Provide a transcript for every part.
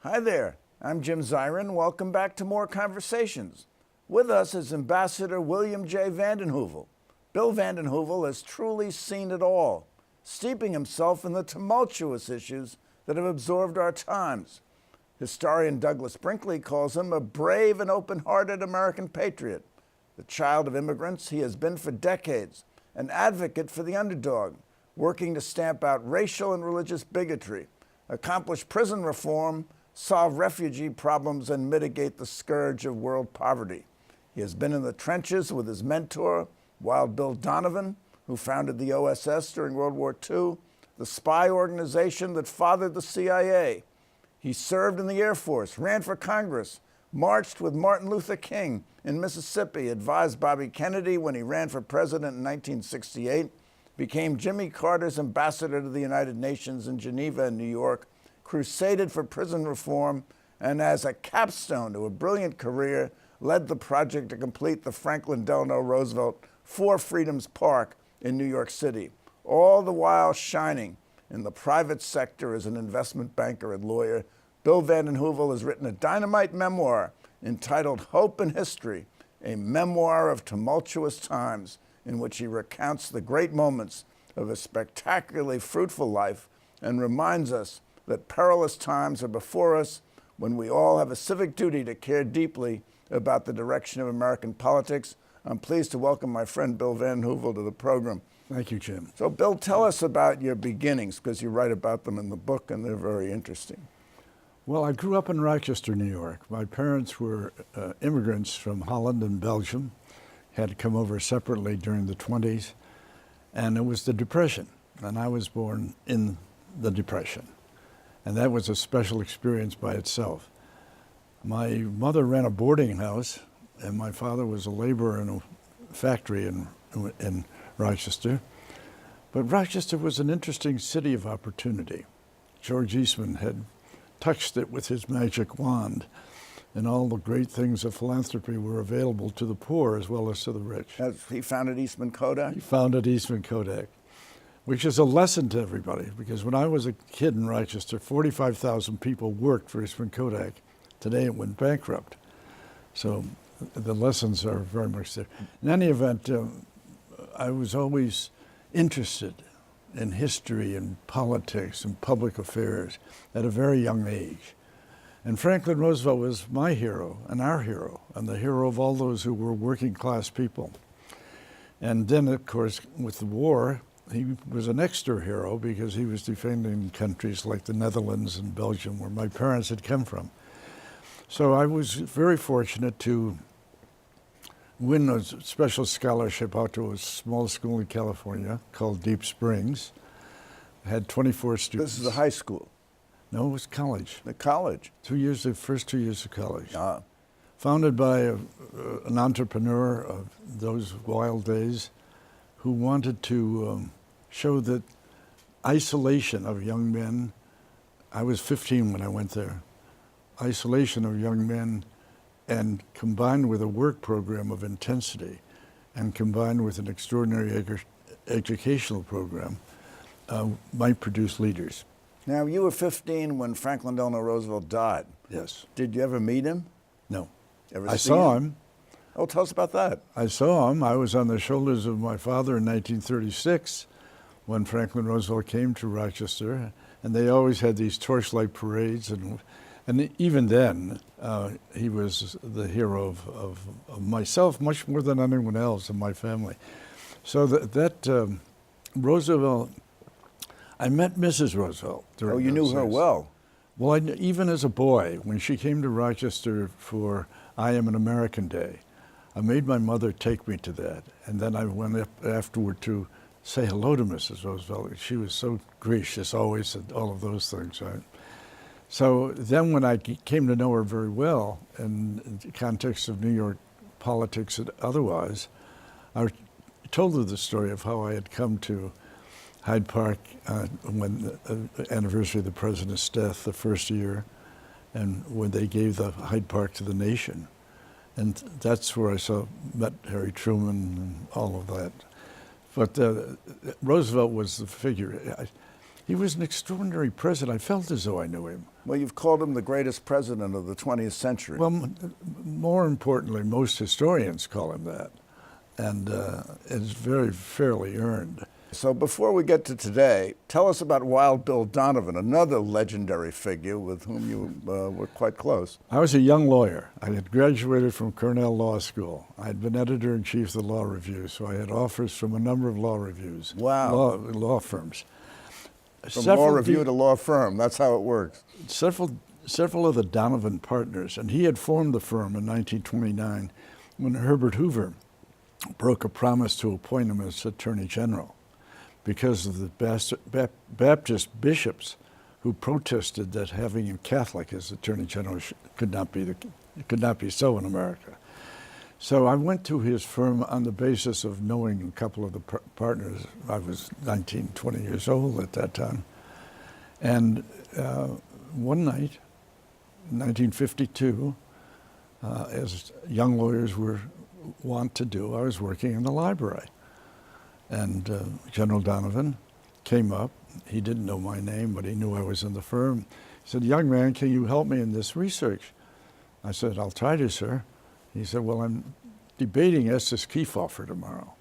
Hi there, I'm Jim Zirin. Welcome back to More Conversations. With us is Ambassador William J. vanden Heuvel. Bill vanden Heuvel has truly seen it all, steeping himself in the tumultuous issues that have absorbed our times. Historian Douglas Brinkley calls him a brave and open-hearted American patriot. The child of immigrants, he has been for decades, an advocate for the underdog, working to stamp out racial and religious bigotry, accomplish prison reform, solve refugee problems, and mitigate the scourge of world poverty. He has been in the trenches with his mentor, Wild Bill Donovan, who founded the OSS during World War II, the spy organization that fathered the CIA. He served in the Air Force, ran for Congress, marched with Martin Luther King in Mississippi, advised Bobby Kennedy when he ran for president in 1968, became Jimmy Carter's ambassador to the United Nations in Geneva and New York, crusaded for prison reform, and as a capstone to a brilliant career, led the project to complete the Franklin Delano Roosevelt Four Freedoms Park in New York City, all the while shining in the private sector as an investment banker and lawyer. Bill vanden Heuvel has written a dynamite memoir entitled Hope and History, a memoir of tumultuous times in which he recounts the great moments of a spectacularly fruitful life and reminds us that perilous times are before us when we all have a civic duty to care deeply about the direction of American politics. I'm pleased to welcome my friend Bill vanden Heuvel to the program. Thank you, Jim. So, Bill, tell us about your beginnings, because you write about them in the book, and they're very interesting. Well, I grew up in Rochester, New York. My parents were immigrants from Holland and Belgium, had come over separately during the 20s, and it was the Depression, and I was born in the Depression, and that was a special experience by itself. My mother ran a boarding house, and my father was a laborer in a factory in Rochester. But Rochester was an interesting city of opportunity. George Eastman had touched it with his magic wand, and all the great things of philanthropy were available to the poor as well as to the rich. He founded Eastman Kodak? He founded Eastman Kodak, which is a lesson to everybody, because when I was a kid in Rochester, 45,000 people worked for Eastman Kodak. Today it went bankrupt. So the lessons are very much there. In any event, I was always interested in history and politics and public affairs at a very young age. And Franklin Roosevelt was my hero and our hero and the hero of all those who were working class people. And then, of course, with the war, he was an extra hero because he was defending countries like the Netherlands and Belgium, where my parents had come from. So I was very fortunate to win a special scholarship out to a small school in California called Deep Springs. I had 24 students. This is a high school? No, it was college. The college? The first 2 years of college. Ah. Founded by an entrepreneur of those wild days who wanted to show that isolation of young men, I was 15 when I went there, isolation of young men, and combined with a work program of intensity and combined with an extraordinary educational program, might produce leaders. Now, you were 15 when Franklin Delano Roosevelt died. Yes. Did you ever meet him? No. Ever I see saw him. Oh, tell us about that. I saw him. I was on the shoulders of my father in 1936 when Franklin Roosevelt came to Rochester, and they always had these torchlight parades, and even then, he was the hero of myself, much more than anyone else in my family. So that Roosevelt, I met Mrs. Roosevelt during Oh, you knew her well. Well, even as a boy, when she came to Rochester for I Am an American Day, I made my mother take me to that. And then I went up afterward to say hello to Mrs. Roosevelt. She was so gracious, always, and all of those things, right? So then when I came to know her very well in the context of New York politics and otherwise, I told her the story of how I had come to Hyde Park when the anniversary of the president's death, the first year, and when they gave the Hyde Park to the nation. And that's where I met Harry Truman and all of that. But Roosevelt was the figure. He was an extraordinary president. I felt as though I knew him. Well, you've called him the greatest president of the 20th century. Well, more importantly, most historians call him that, and it's very fairly earned. So before we get to today, tell us about Wild Bill Donovan, another legendary figure with whom you were quite close. I was a young lawyer. I had graduated from Cornell Law School. I had been editor-in-chief of the Law Review, so I had offers from a number of law reviews. Wow. Law firms. From law review to law firm, that's how it works. Several of the Donovan partners, and he had formed the firm in 1929 when Herbert Hoover broke a promise to appoint him as Attorney General because of the Baptist bishops who protested that having a Catholic as Attorney General could not be so in America. So I went to his firm on the basis of knowing a couple of the partners. I was 19, 20 years old at that time. And one night, in 1952, as young lawyers were wont to do, I was working in the library. And General Donovan came up. He didn't know my name, but he knew I was in the firm. He said, "Young man, can you help me in this research?" I said, "I'll try to, sir." He said, "Well, I'm debating Estes Kefauver tomorrow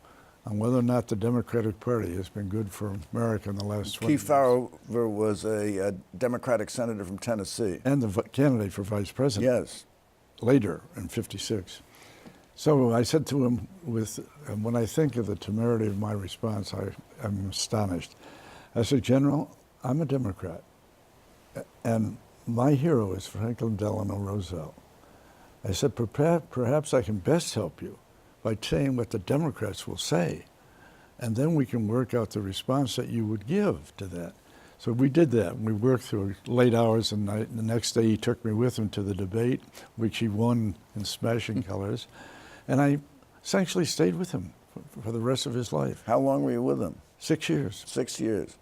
on whether or not the Democratic Party has been good for America in the last 20 years." Kefauver was a Democratic senator from Tennessee. And the candidate for vice president. Yes. Later, in '56. So I said to him, when I think of the temerity of my response, I'm astonished. I said, "General, I'm a Democrat, and my hero is Franklin Delano Roosevelt." I said, perhaps I can best help you by saying what the Democrats will say, and then we can work out the response that you would give to that. So we did that. We worked through late hours and night. And the next day he took me with him to the debate, which he won in smashing colors. And I essentially stayed with him for the rest of his life. How long were you with him? 6 years. 6 years.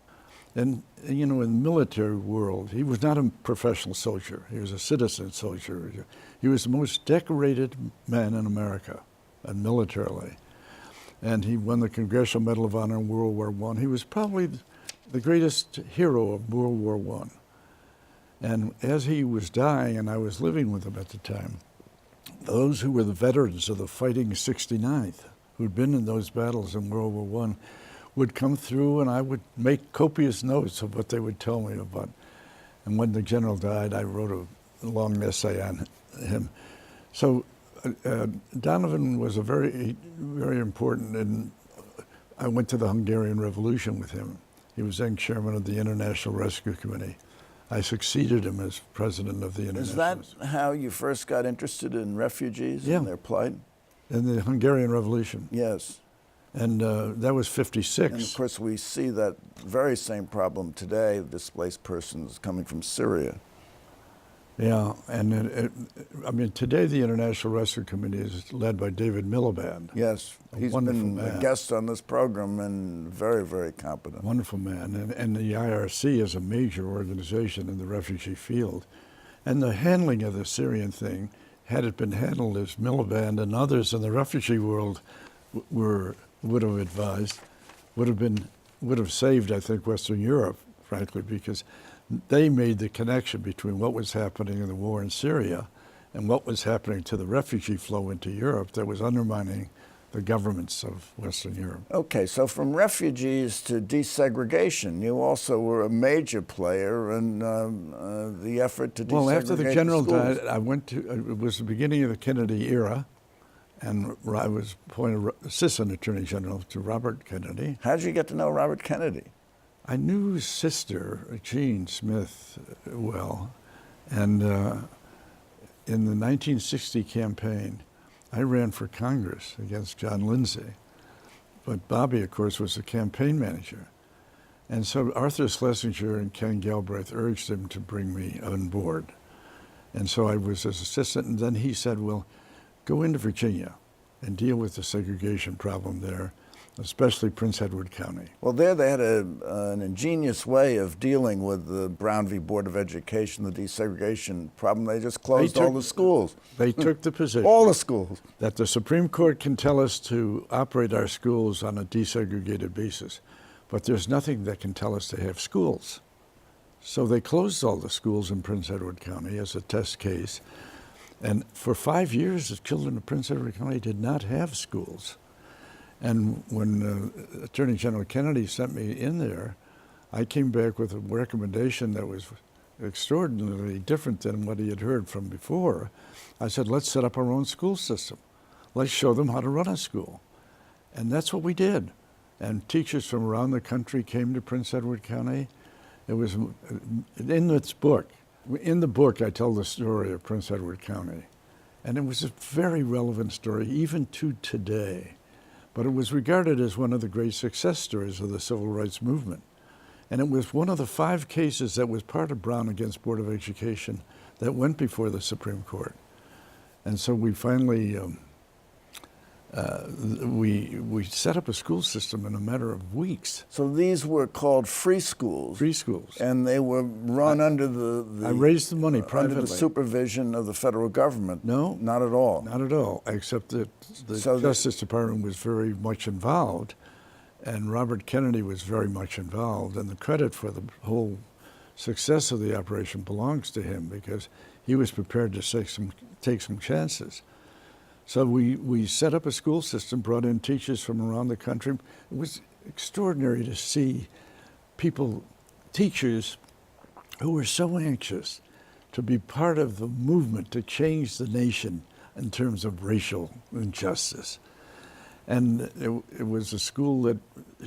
And, you know, in the military world, he was not a professional soldier. He was a citizen soldier. He was the most decorated man in America, militarily. And he won the Congressional Medal of Honor in World War I. He was probably the greatest hero of World War I. And as he was dying, and I was living with him at the time, those who were the veterans of the Fighting 69th, who'd been in those battles in World War I, would come through, and I would make copious notes of what they would tell me about. And when the general died, I wrote a long essay on him. So Donovan was a very, very important, and I went to the Hungarian Revolution with him. He was then chairman of the International Rescue Committee. I succeeded him as president of the International. Is that how you first got interested in refugees and their plight? In the Hungarian Revolution. Yes. And that was '56. And of course, we see that very same problem today, displaced persons coming from Syria. Yeah, and I mean, today the International Rescue Committee is led by David Miliband. Yes, he's been a guest on this program and very, very competent. Wonderful man. And the IRC is a major organization in the refugee field. And the handling of the Syrian thing, had it been handled as Miliband and others in the refugee world would have advised, would have saved, I think, Western Europe, frankly, because they made the connection between what was happening in the war in Syria and what was happening to the refugee flow into Europe that was undermining the governments of Western Europe. Okay, so from refugees to desegregation, you also were a major player in the effort to desegregate. Well, after the general schools. died, I went to, it was the beginning of the Kennedy era, and I was appointed Assistant Attorney General to Robert Kennedy. How did you get to know Robert Kennedy? I knew his sister, Jean Smith, well, and in the 1960 campaign, I ran for Congress against John Lindsay, but Bobby, of course, was the campaign manager. And so Arthur Schlesinger and Ken Galbraith urged him to bring me on board. And so I was his assistant, and then he said, well, go into Virginia and deal with the segregation problem there, especially Prince Edward County. Well, there they had an ingenious way of dealing with the Brown v. Board of Education, the desegregation problem. They just closed all the schools. They took the position. All the schools. That the Supreme Court can tell us to operate our schools on a desegregated basis, but there's nothing that can tell us they have schools. So they closed all the schools in Prince Edward County as a test case. And for 5 years, the children of Prince Edward County did not have schools. And when Attorney General Kennedy sent me in there, I came back with a recommendation that was extraordinarily different than what he had heard from before. I said, let's set up our own school system. Let's show them how to run a school. And that's what we did. And teachers from around the country came to Prince Edward County. It was in this book. In the book, I tell the story of Prince Edward County. And it was a very relevant story, even to today. But it was regarded as one of the great success stories of the civil rights movement. And it was one of the 5 cases that was part of Brown against Board of Education that went before the Supreme Court. And so we finally, we set up a school system in a matter of weeks. So these were called free schools. Free schools. And they were run under the I raised the money privately. Under the supervision of the federal government. No. Not at all. Not at all, except that the Justice Department was very much involved, and Robert Kennedy was very much involved, and the credit for the whole success of the operation belongs to him because he was prepared to take some chances. So we set up a school system, brought in teachers from around the country. It was extraordinary to see teachers who were so anxious to be part of the movement to change the nation in terms of racial injustice. And it was a school that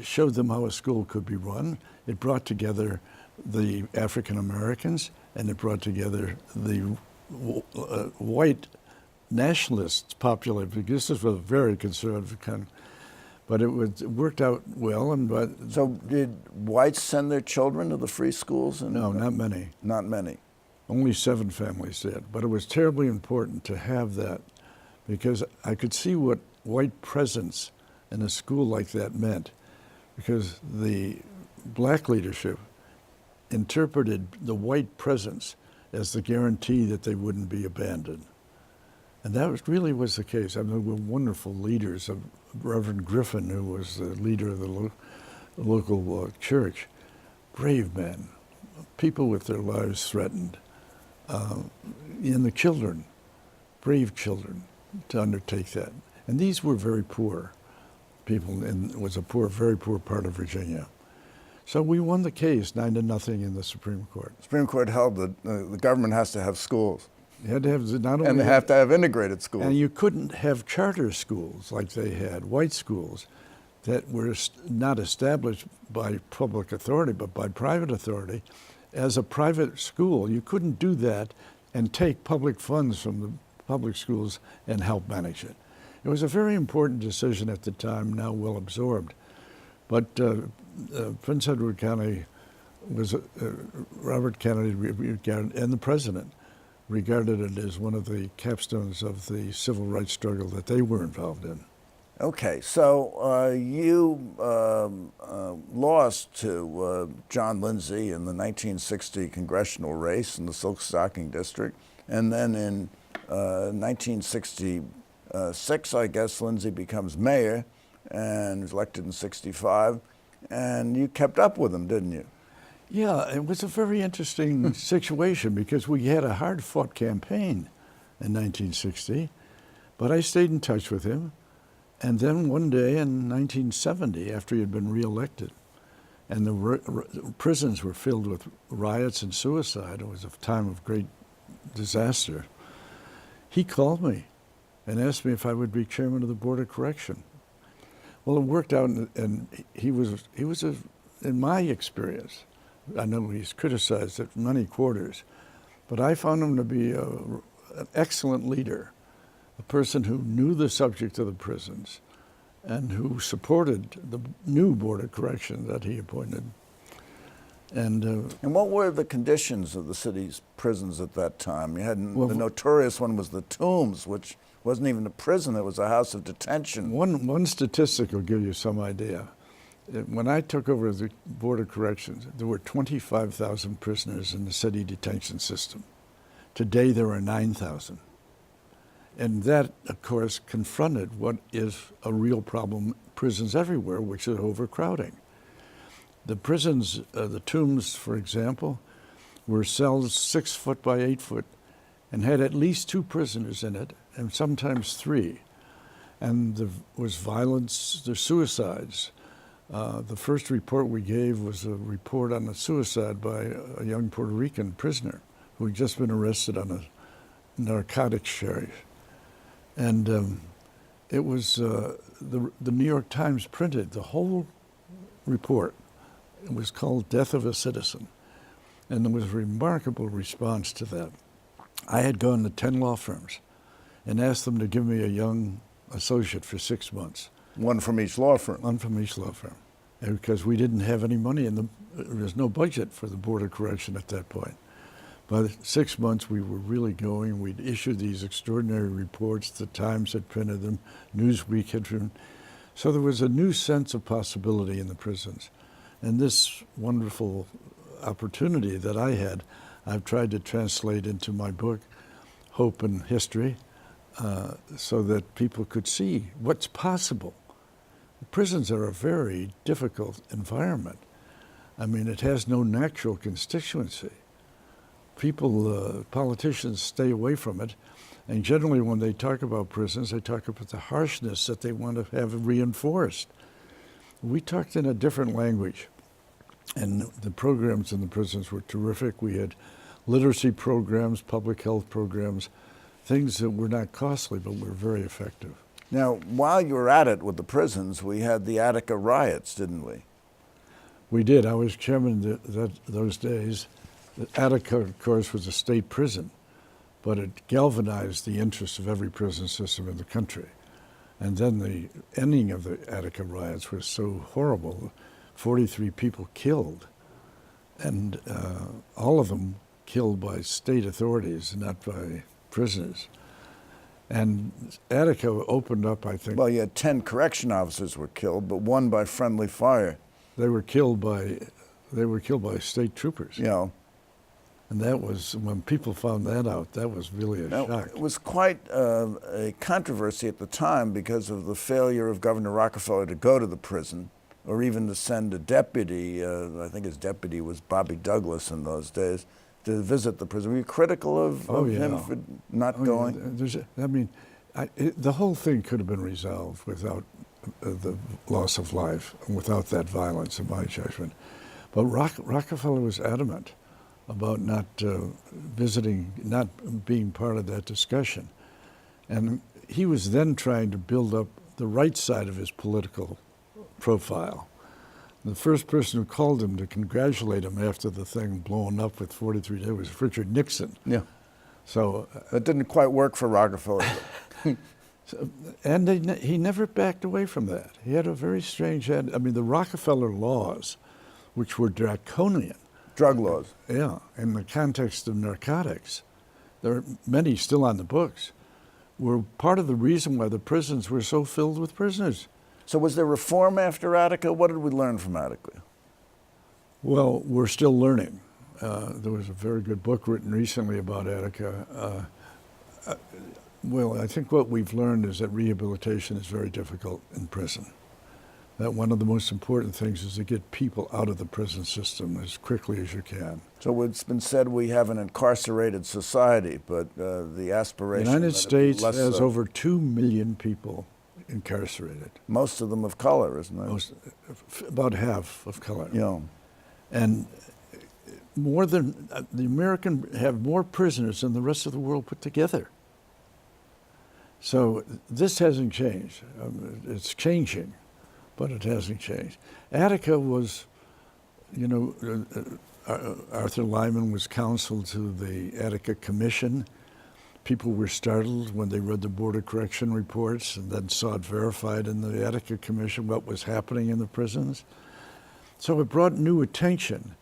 showed them how a school could be run. It brought together the African Americans, and it brought together the white nationalists populated, because this was a very conservative kind. But it worked out well. So did whites send their children to the free schools? No, not many. Not many. Only 7 families did. But it was terribly important to have that because I could see what white presence in a school like that meant, because the black leadership interpreted the white presence as the guarantee that they wouldn't be abandoned. And that really was the case. I mean, there were wonderful leaders. Reverend Griffin, who was the leader of the local church, brave men, people with their lives threatened, and the children, brave children, to undertake that. And these were very poor people, and it was a very poor part of Virginia. So we won the case 9-0 in the Supreme Court. The Supreme Court held that the government has to have schools. You had to have not only and they have to have integrated schools. And you couldn't have charter schools like they had, white schools, that were not established by public authority, but by private authority. As a private school, you couldn't do that and take public funds from the public schools and help manage it. It was a very important decision at the time, now well absorbed. But Prince Edward County was, Robert Kennedy and the president regarded it as one of the capstones of the civil rights struggle that they were involved in. Okay, so you lost to John Lindsay in the 1960 congressional race in the Silk Stocking District, and then in 1966, I guess, Lindsay becomes mayor and was elected in 65, and you kept up with him, didn't you? Yeah, it was a very interesting situation because we had a hard-fought campaign in 1960, but I stayed in touch with him. And then one day in 1970, after he had been reelected, and the prisons were filled with riots and suicide, it was a time of great disaster, he called me and asked me if I would be chairman of the Board of Correction. Well, it worked out, and he was in my experience, I know he's criticized at many quarters, but I found him to be an excellent leader, a person who knew the subject of the prisons and who supported the new Board of Correction that he appointed. And what were the conditions of the city's prisons at that time? You had the notorious one was the Tombs, which wasn't even a prison, it was a house of detention. One statistic will give you some idea. When I took over the Board of Corrections, there were 25,000 prisoners in the city detention system. Today there are 9,000. And that, of course, confronted what is a real problem in prisons everywhere, which is overcrowding. The prisons, the tombs, for example, were cells 6 foot by 8 foot and had at least 2 prisoners in it, and sometimes 3. And there was violence, there's suicides. The first report we gave was a report on a suicide by a young Puerto Rican prisoner who had just been arrested on a narcotics charge. And it was, the New York Times printed the whole report. It was called Death of a Citizen. And there was a remarkable response to that. I had gone to 10 law firms and asked them to give me a young associate for 6 months. One from each law firm. One from each law firm. And because we didn't have any money, and there was no budget for the Board of Correction at that point. By 6 months, we were really going. We'd issued these extraordinary reports. The Times had printed them. Newsweek had written. So there was a new sense of possibility in the prisons. And this wonderful opportunity that I had, I've tried to translate into my book, Hope and History, so that people could see what's possible. Prisons are a very difficult environment. I mean, it has no natural constituency. People, politicians stay away from it, and generally when they talk about prisons, they talk about the harshness that they want to have reinforced. We talked in a different language, and the programs in the prisons were terrific. We had literacy programs, public health programs, things that were not costly, but were very effective. Now, while you were at it with the prisons, we had the Attica riots, didn't we? We did. I was chairman those days. Attica, of course, was a state prison, but it galvanized the interests of every prison system in the country. And then the ending of the Attica riots was so horrible, 43 people killed, and all of them killed by state authorities, not by prisoners. And Attica opened up, I think. Well, you had 10 correction officers were killed, but 1 by friendly fire. They were killed by state troopers. Yeah. And that was, when people found that out, that was really a shock. It was quite a controversy at the time because of the failure of Governor Rockefeller to go to the prison or even to send a deputy, I think his deputy was Bobby Douglas in those days, to visit the prison. Were you critical of him for not going? The whole thing could have been resolved without the loss of life, without that violence, in my judgment. But Rockefeller was adamant about not visiting, not being part of that discussion. And he was then trying to build up the right side of his political profile. The first person who called him to congratulate him after the thing blowing up with 43 days was Richard Nixon. Yeah. So that didn't quite work for Rockefeller. And he never backed away from that. He had a very strange end. I mean, the Rockefeller laws, which were draconian. Drug laws. Yeah, in the context of narcotics, there are many still on the books, were part of the reason why the prisons were so filled with prisoners. So was there reform after Attica? What did we learn from Attica? Well, we're still learning. There was a very good book written recently about Attica. Well, I think what we've learned is that rehabilitation is very difficult in prison. That one of the most important things is to get people out of the prison system as quickly as you can. So it's been said we have an incarcerated society, but the aspiration... The United States has over 2 million people incarcerated. Most of them of color, isn't it? About half of color. Yeah. And more than, the American have more prisoners than the rest of the world put together. So this hasn't changed. It's changing, but it hasn't changed. Attica was, Arthur Lyman was counsel to the Attica Commission. People were startled when they read the Board of Correction reports and then saw it verified in the Attica Commission what was happening in the prisons. So it brought new attention.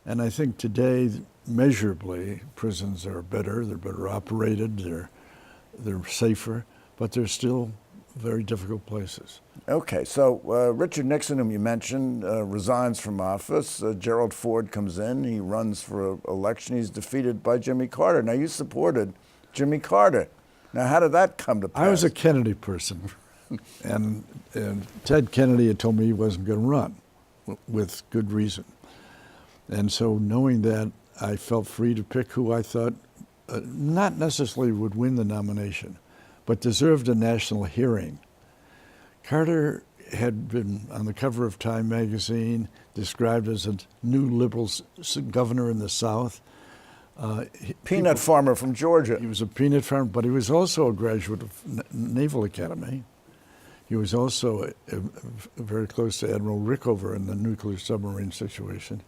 And I think today, measurably, prisons are better, they're better operated, they're safer, but they're still very difficult places. Okay, so Richard Nixon, whom you mentioned, resigns from office. Gerald Ford comes in, he runs for election, he's defeated by Jimmy Carter. Now you supported Jimmy Carter. Now how did that come to pass? I was a Kennedy person, and Ted Kennedy had told me he wasn't going to run. with good reason. And so knowing that, I felt free to pick who I thought not necessarily would win the nomination, but deserved a national hearing. Carter had been on the cover of Time magazine, described as a new liberal governor in the South. Peanut farmer from Georgia. He was a peanut farmer, but he was also a graduate of Naval Academy. He was also very close to Admiral Rickover in the nuclear submarine situation.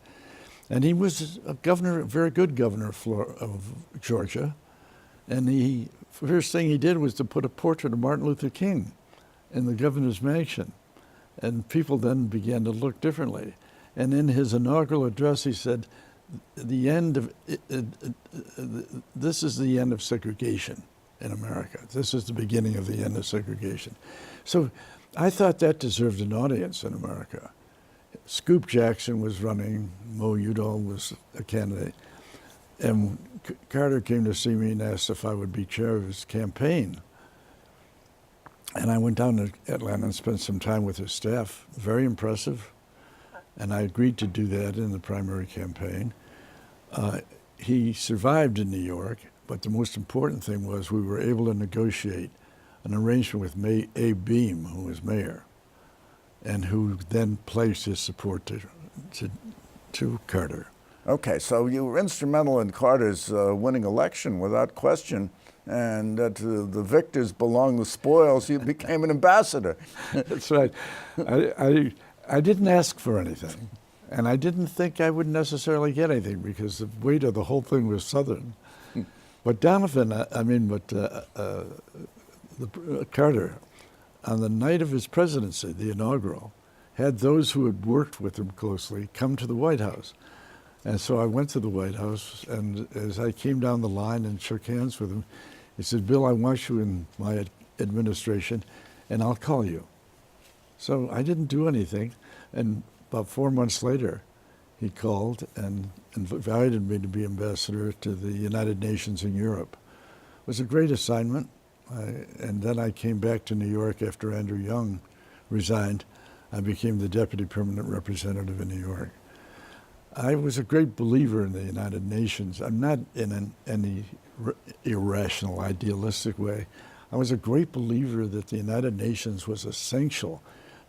And he was a governor, a very good governor of Georgia. And the first thing he did was to put a portrait of Martin Luther King in the governor's mansion. And people then began to look differently. And in his inaugural address, he said, this is the end of segregation in America. This is the beginning of the end of segregation. So I thought that deserved an audience in America. Scoop Jackson was running, Mo Udall was a candidate. And Carter came to see me and asked if I would be chair of his campaign. And I went down to Atlanta and spent some time with his staff, very impressive. And I agreed to do that in the primary campaign. He survived in New York, but the most important thing was we were able to negotiate an arrangement with Abe Beame, who was mayor, and who then pledged his support to Carter. Okay, so you were instrumental in Carter's winning election without question, and to the victors belong the spoils. You became an ambassador. That's right. I didn't ask for anything, and I didn't think I would necessarily get anything because the weight of the whole thing was Southern. But Donovan, Carter, on the night of his presidency, the inaugural, had those who had worked with him closely come to the White House. And so I went to the White House, and as I came down the line and shook hands with him, he said, "Bill, I want you in my administration, and I'll call you." So I didn't do anything, and about 4 months later, he called and invited me to be ambassador to the United Nations in Europe. It was a great assignment, and then I came back to New York after Andrew Young resigned. I became the deputy permanent representative in New York. I was a great believer in the United Nations. I'm not in any irrational, idealistic way. I was a great believer that the United Nations was essential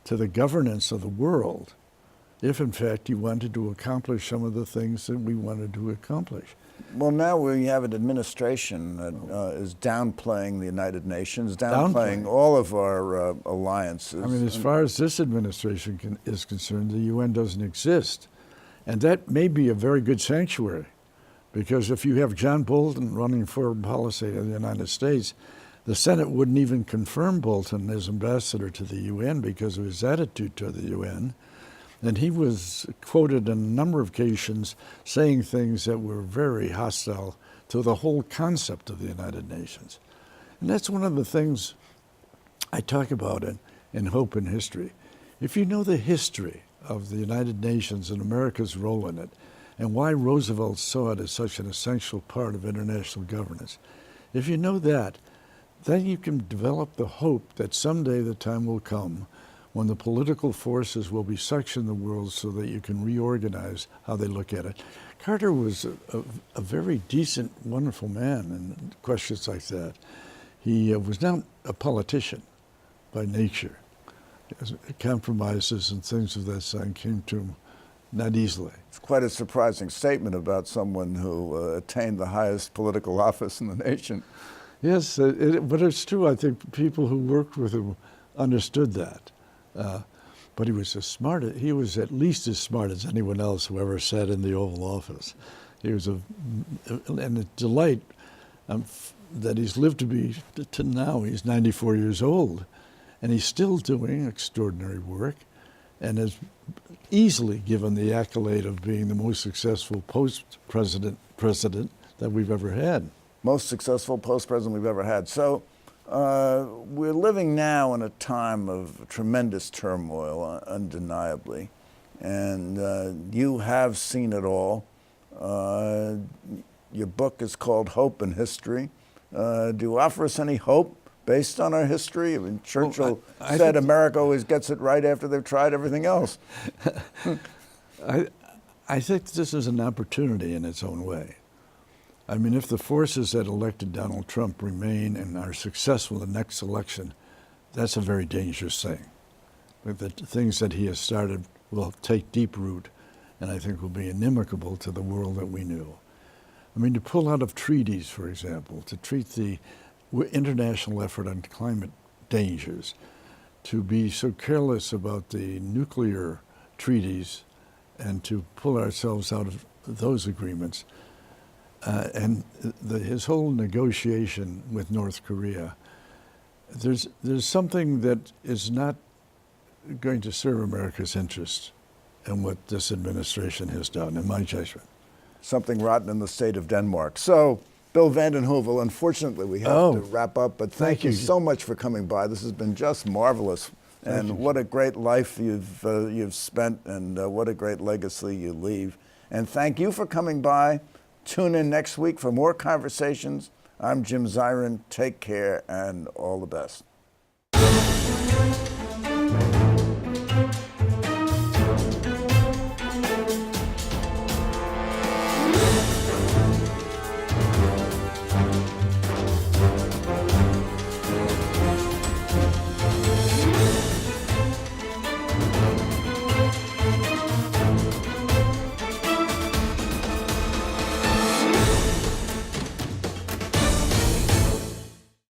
to the governance of the world if, in fact, you wanted to accomplish some of the things that we wanted to accomplish. Well, now we have an administration that is downplaying the United Nations, downplaying all of our alliances. I mean, as far as this administration is concerned, the UN doesn't exist. And that may be a very good sanctuary, because if you have John Bolton running foreign policy in the United States, the Senate wouldn't even confirm Bolton as ambassador to the UN because of his attitude to the UN. And he was quoted on a number of occasions saying things that were very hostile to the whole concept of the United Nations. And that's one of the things I talk about in Hope and History. If you know the history of the United Nations and America's role in it, and why Roosevelt saw it as such an essential part of international governance, if you know that, then you can develop the hope that someday the time will come when the political forces will be such in the world so that you can reorganize how they look at it. Carter was a very decent, wonderful man in questions like that. He was not a politician by nature. Compromises and things of that kind came to him not easily. It's quite a surprising statement about someone who attained the highest political office in the nation. Yes, but it's true. I think people who worked with him understood that. But he was he was at least as smart as anyone else who ever sat in the Oval Office. He was and a delight that he's lived to now. He's 94 years old, and he's still doing extraordinary work, and has easily given the accolade of being the most successful president that we've ever had. Most successful post-president we've ever had. So we're living now in a time of tremendous turmoil, undeniably, and you have seen it all. Your book is called Hope and History. Do you offer us any hope based on our history? I mean, Churchill I said think America always gets it right after they've tried everything else. I think this is an opportunity in its own way. I mean, if the forces that elected Donald Trump remain and are successful in the next election, that's a very dangerous thing. But the things that he has started will take deep root, and I think will be inimical to the world that we knew. I mean, to pull out of treaties, for example, to treat the international effort on climate dangers, to be so careless about the nuclear treaties, and to pull ourselves out of those agreements, and his whole negotiation with North Korea, there's something that is not going to serve America's interests in what this administration has done, in my judgment. Something rotten in the state of Denmark. So, Bill vanden Heuvel, unfortunately we have to wrap up, but thank you so much for coming by. This has been just marvelous. And what a great life you've spent, and what a great legacy you leave. And thank you for coming by. Tune in next week for more conversations. I'm Jim Zirin. Take care and all the best.